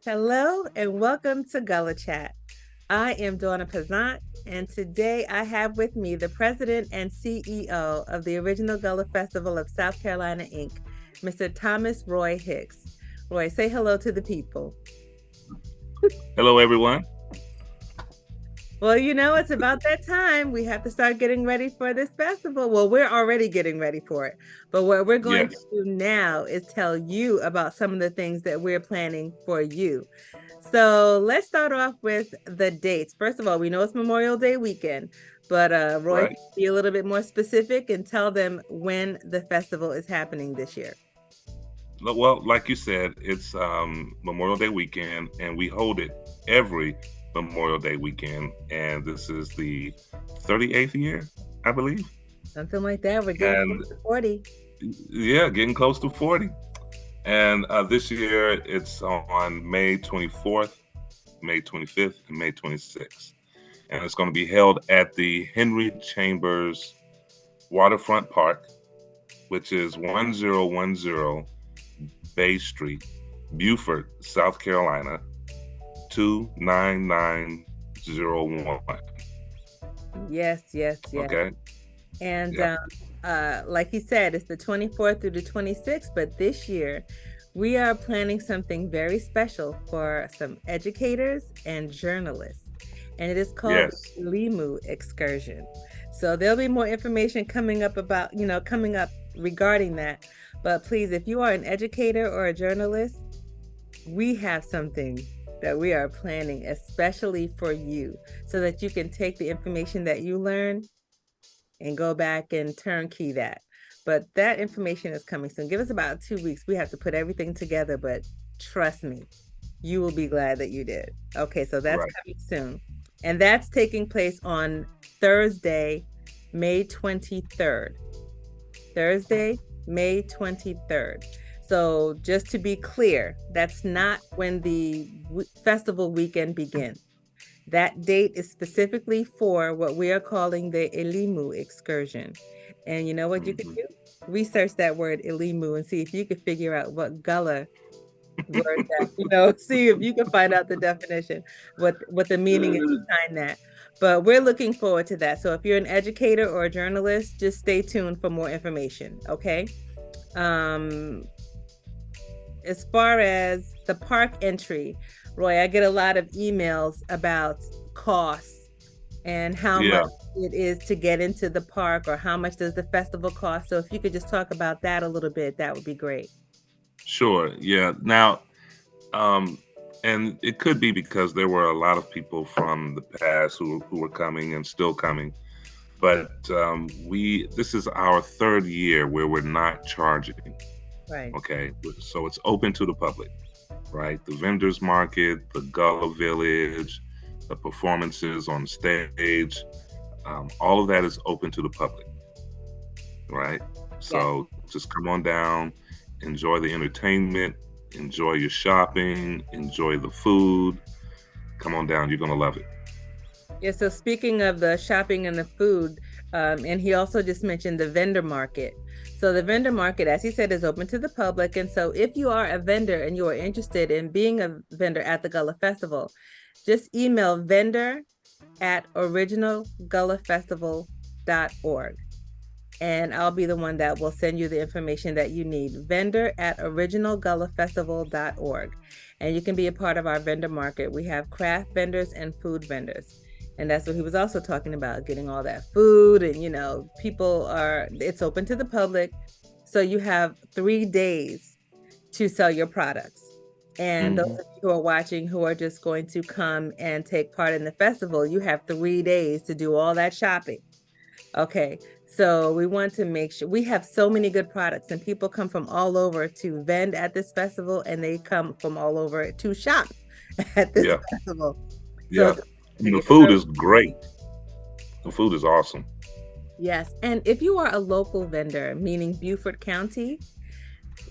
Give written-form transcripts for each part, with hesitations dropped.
Hello and welcome to Gullah Chat. I am Donna Pazant, and today I have with me the president and CEO of the original Gullah Festival of South Carolina, Inc., Mr. Thomas Roy Hicks. Roy, say hello to the people. Hello, everyone. Well, it's about that time. We have to start getting ready for this festival. Well, we're already getting ready for it. But what we're going to Yes, do now is tell you about some of the things that we're planning for you. So let's start off with the dates. First of all, we know it's Memorial Day weekend, but Roy, right. can you be a little bit more specific and tell them when the festival is happening this year? Well, like you said, it's Memorial Day weekend, and we hold it every Memorial Day weekend. And this is the 38th year, I believe. Something like that. We're getting close And to 40. yeah, getting close to 40. And this year it's on May 24th, May 25th, and May 26th. And it's going to be held at the Henry Chambers Waterfront Park, which is 1010 Bay Street, Beaufort, South Carolina, 29901. Yes, yes, yes. Okay. And Yep. like he said, it's the 24th through the 26th, but this year we are planning something very special for some educators and journalists. And it is called Yes. the Limu excursion. So there'll be more information coming up about, coming up regarding that. But please, if you are an educator or a journalist, we have something that we are planning especially for you so that you can take the information that you learn and go back and turnkey that. But that information is coming soon. Give us about 2 weeks. We have to put everything together, but trust me, you will be glad that you did. Okay, so that's Right. coming soon. And that's taking place on Thursday, May 23rd. Thursday, May 23rd. So just to be clear, that's not when the festival weekend begins. That date is specifically for what we are calling the Elimu excursion. And you know what you could Hmm. do? Research that word Elimu and see if you could figure out what Gullah word that, see if you can find out the definition, what the meaning is behind that. But we're looking forward to that. So if you're an educator or a journalist, just stay tuned for more information. Okay. Um, as far as the park entry, Roy, I get a lot of emails about costs and how much Yeah, it is to get into the park or how much does the festival cost. So if you could just talk about that a little bit, that would be great. sure. Yeah. Now, um, and it could be because there were a lot of people from the past who were coming and still coming. But we this is our third year where we're not charging. Right. Okay, so it's open to the public, right? The vendors market, the Gullah Village, the performances on stage, all of that is open to the public, right? Yes. So just come on down, enjoy the entertainment, enjoy your shopping, enjoy the food. Come on down, you're gonna love it. Yeah. So speaking of the shopping and the food, and he also just mentioned the vendor market. So the vendor market, as he said, is open to the public. And so if you are a vendor and you are interested in being a vendor at the Gullah Festival, just email vendor@originalgullahfestival.org. And I'll be the one that will send you the information that you need. Vendor@originalgullahfestival.org. And you can be a part of our vendor market. We have craft vendors and food vendors. And that's what he was also talking about, getting all that food. And, it's open to the public. So you have 3 days to sell your products. And those Hmm. of you who are watching who are just going to come and take part in the festival, you have 3 days to do all that shopping. Okay. So we want to make sure we have so many good products, and people come from all over to vend at this festival, and they come from all over to shop at this Yeah, festival. So yeah. to And the get food started, is great. The food is awesome. yes. And if you are a local vendor, meaning Beaufort County,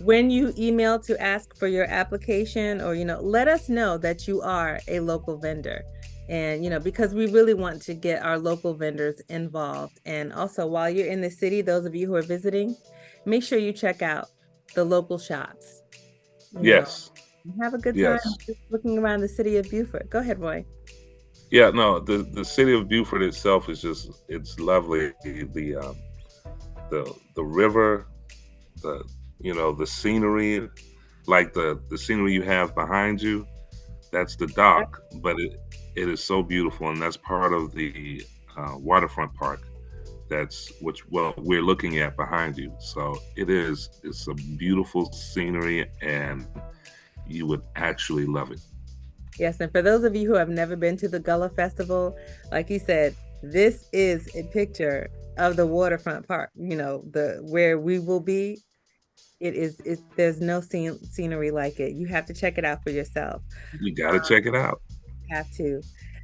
when you email to ask for your application or let us know that you are a local vendor. And because we really want to get our local vendors involved. And also, while you're in the city, those of you who are visiting, make sure you check out the local shops. you know Yes. Have a good time Yes. just looking around the city of Beaufort. Go ahead, Roy. Yeah, no, the city of Beaufort itself is just it's lovely. The river, the the scenery, like the scenery you have behind you, that's the dock, but it is so beautiful, and that's part of the waterfront park. That's which well we're looking at behind you. So it's a beautiful scenery, and you would actually love it. Yes, and for those of you who have never been to the Gullah Festival, like you said, this is a picture of the waterfront park. The where we will be. There's no scenery like it. You have to check it out for yourself. You got to check it out. Have to.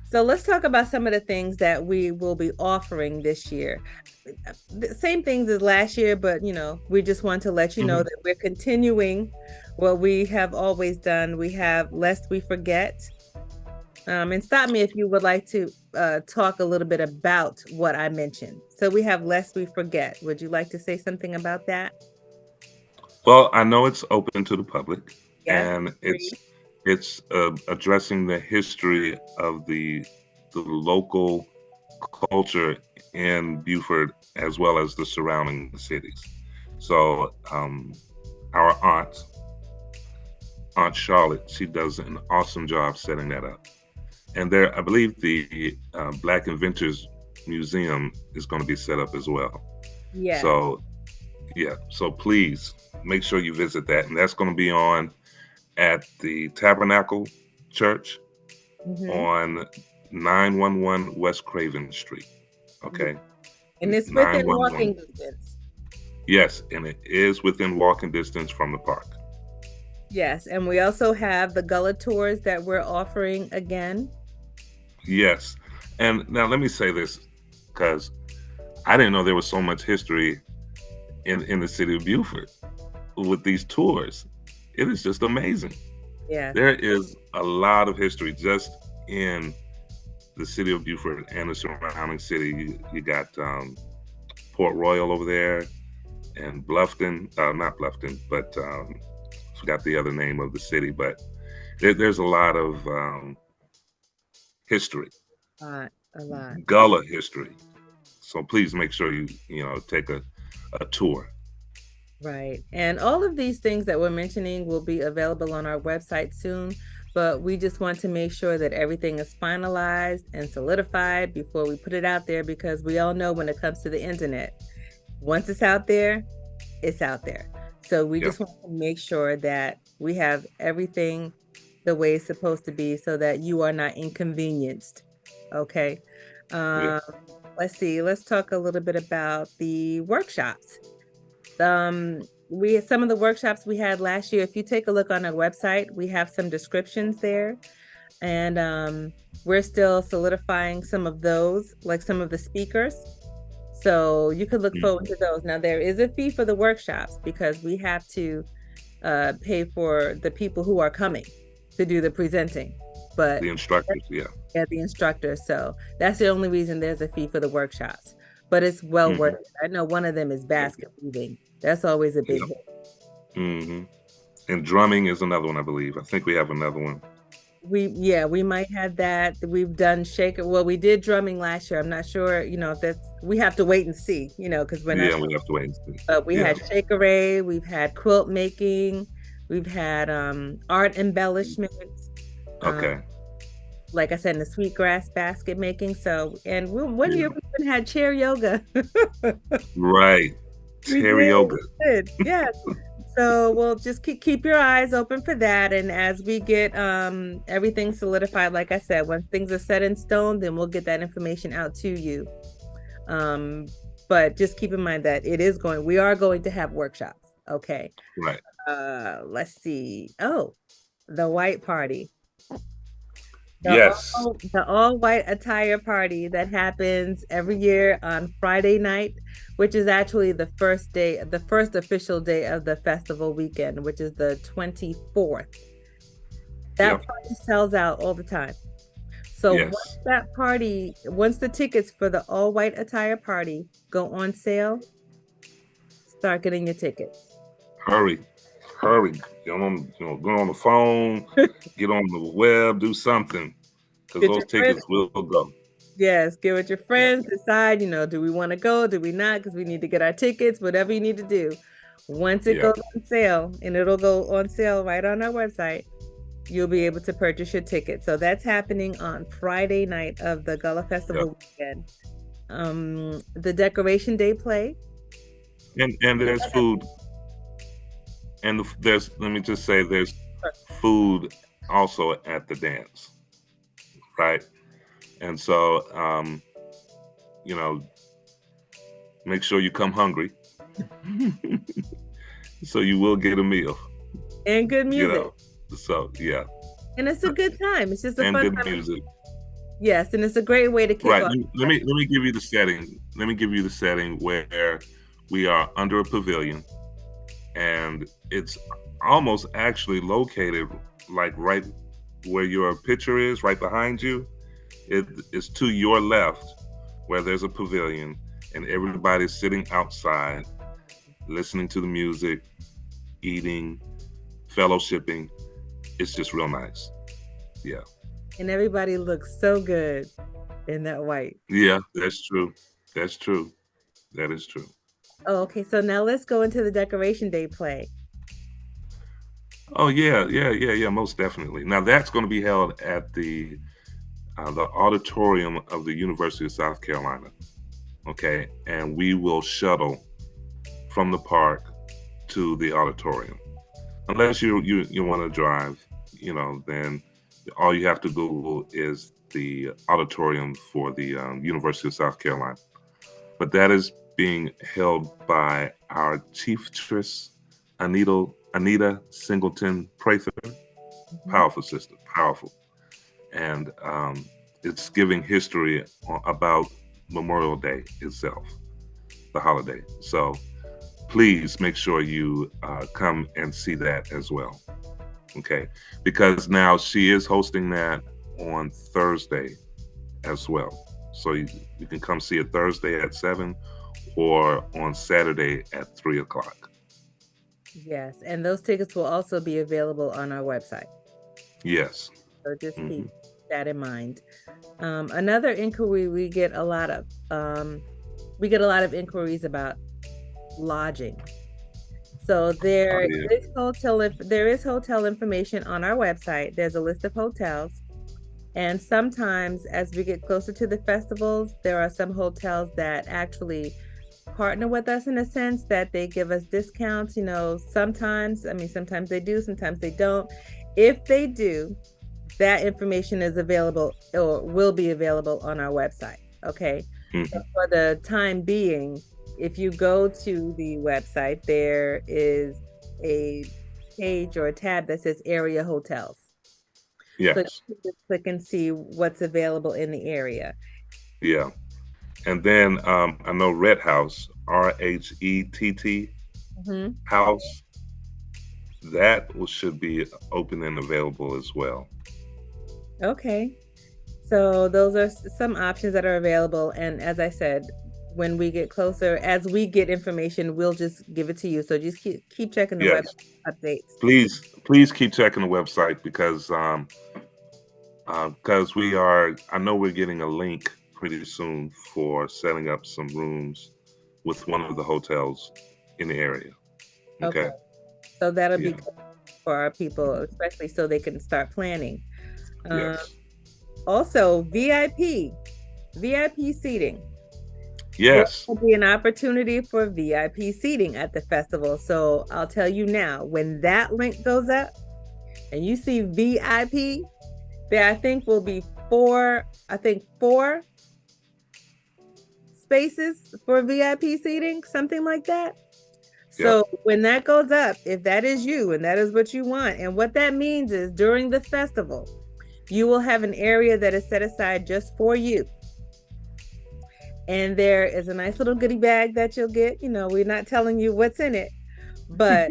So let's talk about some of the things that we will be offering this year. The same things as last year, but we just want to let you know Mhm. that we're continuing what we have always done. We have Lest We Forget. And stop me if you would like to talk a little bit about what I mentioned. So we have Lest We Forget. Would you like to say something about that? Well, I know it's open to the public, Yes. and Free. it's addressing the history of the local culture in Beaufort as well as the surrounding cities. So our Aunt Charlotte, she does an awesome job setting that up. And there, I believe the Black Inventors Museum is going to be set up as well. Yes. So yeah, so please make sure you visit that, and that's going to be on at the Tabernacle Church Hmm. on 911 West Craven Street. Okay, And it's within 911. walking distance. Yes, and it is within walking distance from the park. Yes, and we also have the Gullah tours that we're offering again. Yes, and now let me say this because I didn't know there was so much history in the city of Beaufort with these tours. It is just amazing. Yes. There is a lot of history just in the city of Beaufort and the surrounding city. You got Port Royal over there and Bluffton, not Bluffton, but forgot the other name of the city. But there's a lot of history, A lot, a lot. Gullah history. So please make sure you take a tour. Right. And all of these things that we're mentioning will be available on our website soon, but we just want to make sure that everything is finalized and solidified before we put it out there because we all know when it comes to the internet, once it's out there, it's out there. So we Yeah, just want to make sure that we have everything the way it's supposed to be so that you are not inconvenienced. Okay. yeah. Um, let's see. Let's talk a little bit about the workshops. We some of the workshops we had last year. If you take a look on our website, we have some descriptions there, and we're still solidifying some of those, like some of the speakers. So you could look forward Mhm. to those. Now there is a fee for the workshops because we have to pay for the people who are coming to do the presenting, but The instructors, yeah. yeah, the instructors. So that's the only reason there's a fee for the workshops. But it's well worth Hmm. it. I know one of them is Yeah, basket weaving. That's always a big yeah. hit. Hmm. And drumming is another one, I believe. I think we have another one. We might have that. We've done shaker. Well, we did drumming last year. I'm not sure, if that's we have to wait and see, because we're not Yeah, sure. we have to wait and see. But we Yeah. had shaker, we've had quilt making, we've had art embellishments. Um, Okay. like I said, in the sweetgrass basket making. So, and one Yeah. year we even had chair yoga. Right. We Terry did, yoga. we did. Yes. So we'll just keep your eyes open for that. And as we get everything solidified, like I said, once things are set in stone, then we'll get that information out to you. Um, but just keep in mind that we are going to have workshops. Okay. Right. Let's see. Oh, the white party. Yes. The all white attire party that happens every year on Friday night, which is actually the first official day of the festival weekend, which is the 24th. That Yep. party sells out all the time. So Yes. once the tickets for the all white attire party go on sale, start getting your tickets. Hurry. hurry, get on, go on the phone, get on the web, do something, because Get those your friends. tickets will go. Yes, get with your Yeah, friends, decide, do we want to go? Do we not? Because we need to get our tickets, whatever you need to do. Once it yeah, goes on sale, and it'll go on sale right on our website, you'll be able to purchase your ticket. So that's happening on Friday night of the Gullah yeah. Festival weekend. The Decoration Day play. And there's food, and there's, let me just say, there's food also at the dance, right? And so, you know, make sure you come hungry, so you will get a meal. And good You music. know, so yeah, And it's a good time. It's just a and fun good time. music. Yes, and it's a great way to kick Right. off. Let me give you the setting. Let me give you the setting where we are under a pavilion, and it's almost actually located like right where your picture is, right behind you. It is to your left where there's a pavilion, and everybody's sitting outside, listening to the music, eating, fellowshipping. It's just real nice. Yeah. And everybody looks so good in that white. Yeah, that's true. That's true. That is true. Oh, okay. So now let's go into the Decoration Day play. Oh yeah. Most definitely. Now that's going to be held at the auditorium of the University of South Carolina. Okay, and we will shuttle from the park to the auditorium. Unless you want to drive, then all you have to Google is the auditorium for the University of South Carolina. But that is being held by our chieftress, Anita Singleton Prather. Powerful sister, powerful. And it's giving history about Memorial Day itself, the holiday. So please make sure you come and see that as well. Okay, because now she is hosting that on Thursday as well. So you can come see it Thursday at 7 or on Saturday at 3 o'clock. Yes, and those tickets will also be available on our website. Yes. So just keep that in mind. Another inquiry we get a lot of inquiries about lodging. So there is hotel information on our website. There's a list of hotels. And sometimes as we get closer to the festivals, there are some hotels that actually partner with us in a sense that they give us discounts. Sometimes they do, sometimes they don't. If they do, that information is available or will be available on our website. Okay. Mm-hmm. For the time being, if you go to the website, there is a page or a tab that says area hotels. Yes. So you can click and see what's available in the area. Yeah. And then I know Red House, RHETT House, that should be open and available as well. Okay. So those are some options that are available. And as I said, when we get closer, as we get information, we'll just give it to you. So just keep checking the website updates. Please keep checking the website because I know we're getting a link pretty soon for setting up some rooms with one of the hotels in the area. Okay. So that'll be good for our people, especially so they can start planning. Yes. Also, VIP seating. Yes. There will be an opportunity for VIP seating at the festival. So I'll tell you now, when that link goes up and you see VIP, there I think will be four spaces for VIP seating, something like that. So when that goes up, if that is you and that is what you want, and what that means is during the festival, you will have an area that is set aside just for you. And there is a nice little goodie bag that you'll get. We're not telling you what's in it, but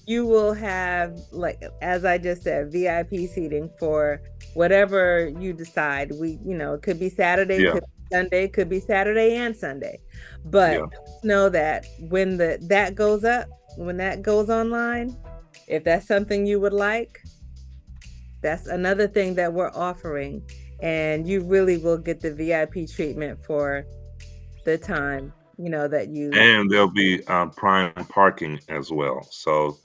you will have, like, as I just said, VIP seating for whatever you decide. It could be Saturday, could be Sunday, could be Saturday and Sunday. But know that when that goes up, when that goes online, If that's something you would like, that's another thing that we're offering. And you really will get the VIP treatment for the time, that you. And there'll be prime parking as well. So,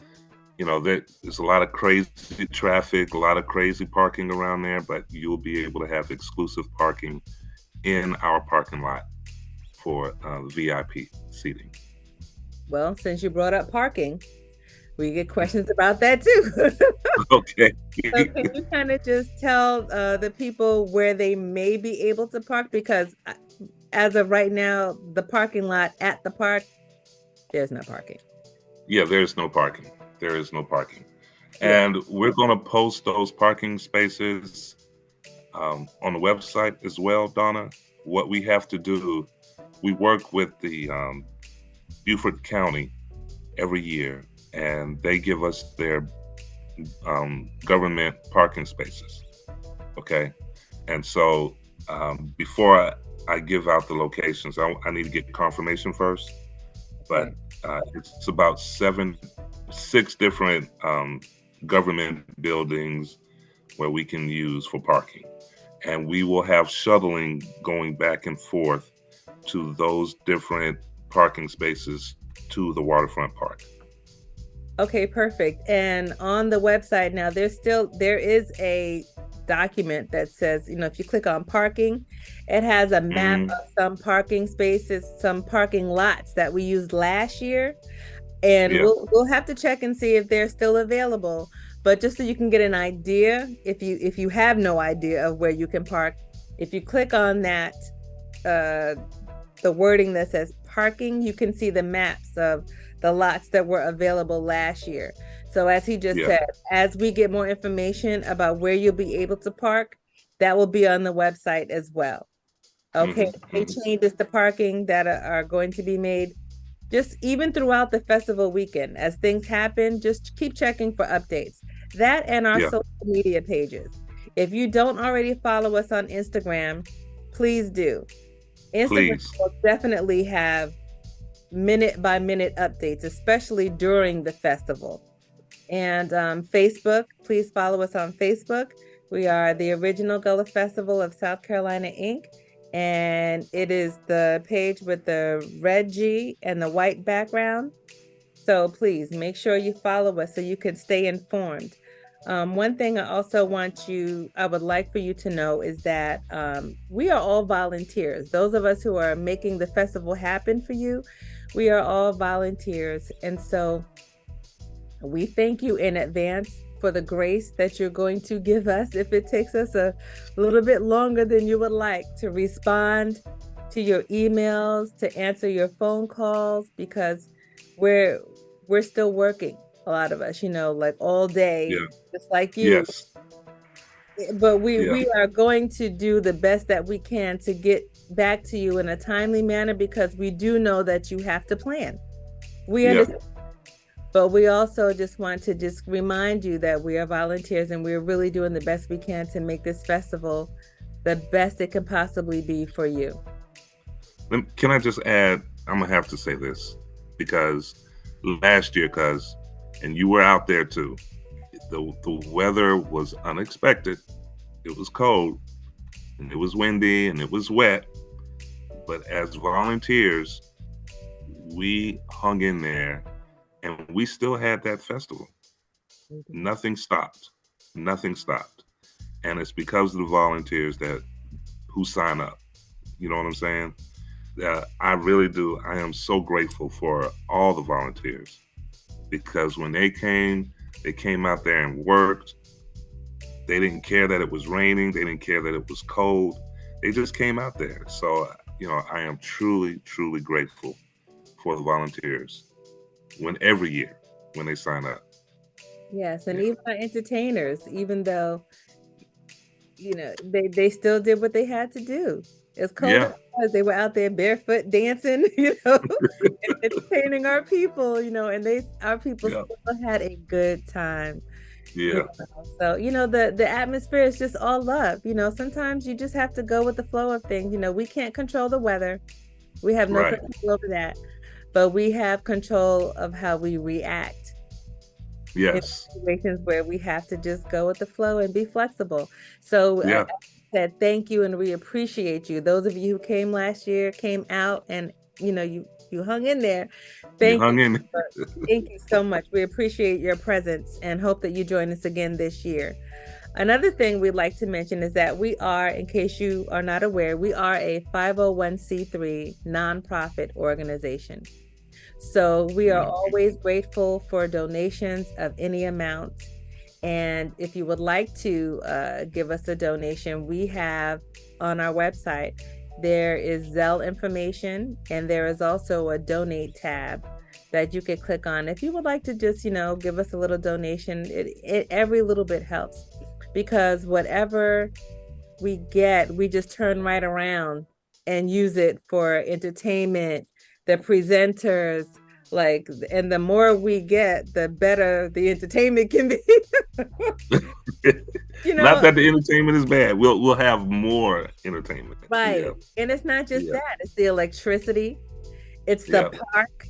there's a lot of crazy traffic, a lot of crazy parking around there, but you'll be able to have exclusive parking in our parking lot for VIP seating. Well, since you brought up parking, we get questions about that too. Okay. So can you kind of just tell the people where they may be able to park? Because as of right now, the parking lot at the park, there's no parking. Yeah, there's no parking. There is no parking. Yeah. And we're going to post those parking spaces on the website as well, Donna. What we have to do, we work with the Beaufort County every year, and they give us their government parking spaces. Okay. And so before I give out the locations, I need to get confirmation first. But it's about six different government buildings where we can use for parking. And we will have shuttling going back and forth to those different parking spaces to the waterfront park. Okay, perfect. And on the website now, there is a document that says, if you click on parking, it has a map of some parking spaces, some parking lots that we used last year. And we'll have to check and see if they're still available. But just so you can get an idea, if you have no idea of where you can park, if you click on that, the wording that says parking, you can see the maps of the lots that were available last year. So as he just said, as we get more information about where you'll be able to park, that will be on the website as well. Okay, any changes to parking that are going to be made, just even throughout the festival weekend, as things happen, just keep checking for updates. That and our social media pages. If you don't already follow us on Instagram, please do. Instagram will definitely have minute by minute updates, especially during the festival. And Facebook, please follow us on Facebook. We are the Original Gullah Festival of South Carolina, Inc. And it is the page with the red G and the white background. So please make sure you follow us so you can stay informed. One thing I would like for you to know is that we are all volunteers. Those of us who are making the festival happen for you, we are all volunteers. And so we thank you in advance for the grace that you're going to give us if it takes us a little bit longer than you would like to respond to your emails, to answer your phone calls, because we're still working, a lot of us, like all day, just like you. Yes. But we are going to do the best that we can to get back to you in a timely manner, because we do know that you have to plan. We understand. But we also just want to remind you that we are volunteers and we're really doing the best we can to make this festival the best it can possibly be for you. Can I just add, I'm going to have to say this, because last year, and you were out there too, the weather was unexpected. It was cold and it was windy and it was wet. But as volunteers, we hung in there. And we still had that festival. Nothing stopped. Nothing stopped. And it's because of the volunteers who sign up. You know what I'm saying? I really do. I am so grateful for all the volunteers, because when they came out there and worked. They didn't care that it was raining. They didn't care that it was cold. They just came out there. So, I am truly, truly grateful for the volunteers. Every year when they sign up. Yes, and even our entertainers, even though they still did what they had to do. It's cold because they were out there barefoot dancing, entertaining our people, and our people still had a good time. Yeah. So, the atmosphere is just all love. Sometimes you just have to go with the flow of things. We can't control the weather. We have no control over that. But we have control of how we react in Yes. situations where we have to just go with the flow and be flexible. So, Yeah. as I said, thank you, and we appreciate you. Those of you who came last year, came out, and you hung in there. You Thank you. hung in. Thank you so much. We appreciate your presence and hope that you join us again this year. Another thing we'd like to mention is that we are, in case you are not aware, we are a 501c3 nonprofit organization. So we are always grateful for donations of any amount. And if you would like to give us a donation, we have on our website, there is Zelle information, and there is also a donate tab that you can click on. If you would like to just, give us a little donation, every little bit helps, because whatever we get, we just turn right around and use it for entertainment, the presenters, and the more we get, the better the entertainment can be. you Not know, that the entertainment is bad. We'll have more entertainment. right. Yeah. And it's not just Yeah. that, it's the electricity, it's the Yeah. park,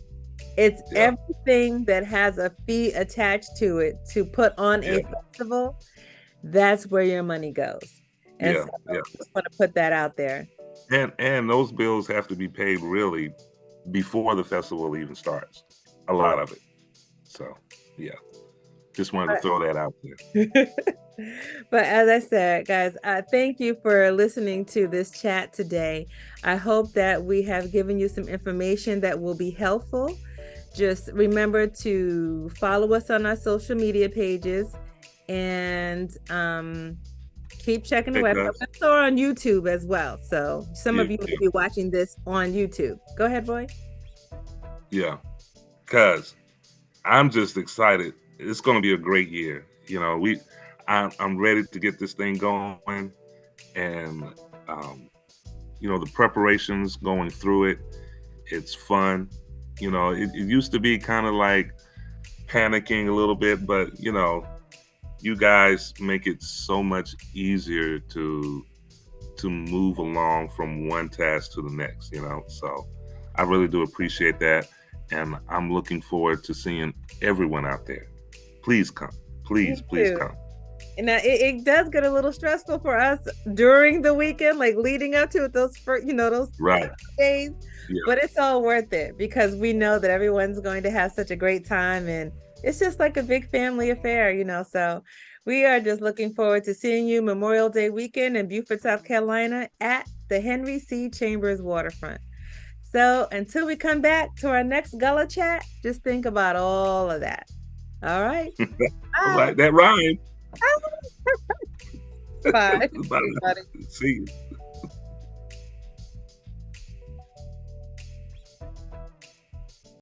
it's Yeah. everything that has a fee attached to it to put on Yeah. a festival. That's where your money goes. And Yeah. so Yeah. just want to put that out there. And those bills have to be paid really before the festival even starts. A lot of it. So yeah. Just wanted to throw that out there. But as I said, guys, thank you for listening to this chat today. I hope that we have given you some information that will be helpful. Just remember to follow us on our social media pages, and keep checking the website. We're also on YouTube as well. So some of you may be watching this on YouTube. Go ahead, Roy. Yeah. Because I'm just excited. It's going to be a great year. I'm ready to get this thing going, and the preparations going through it. It's fun. It used to be kind of like panicking a little bit, but you guys make it so much easier to move along from one task to the next. So I really do appreciate that, and I'm looking forward to seeing everyone out there. Please come. Please come. And it does get a little stressful for us during the weekend, like leading up to it, those Right. days. Yeah. But it's all worth it because we know that everyone's going to have such a great time, and it's just like a big family affair, So we are just looking forward to seeing you Memorial Day weekend in Beaufort, South Carolina at the Henry C. Chambers Waterfront. So until we come back to our next Gullah chat, just think about all of that. All right. All right. That rhyme. Bye. Bye. See you.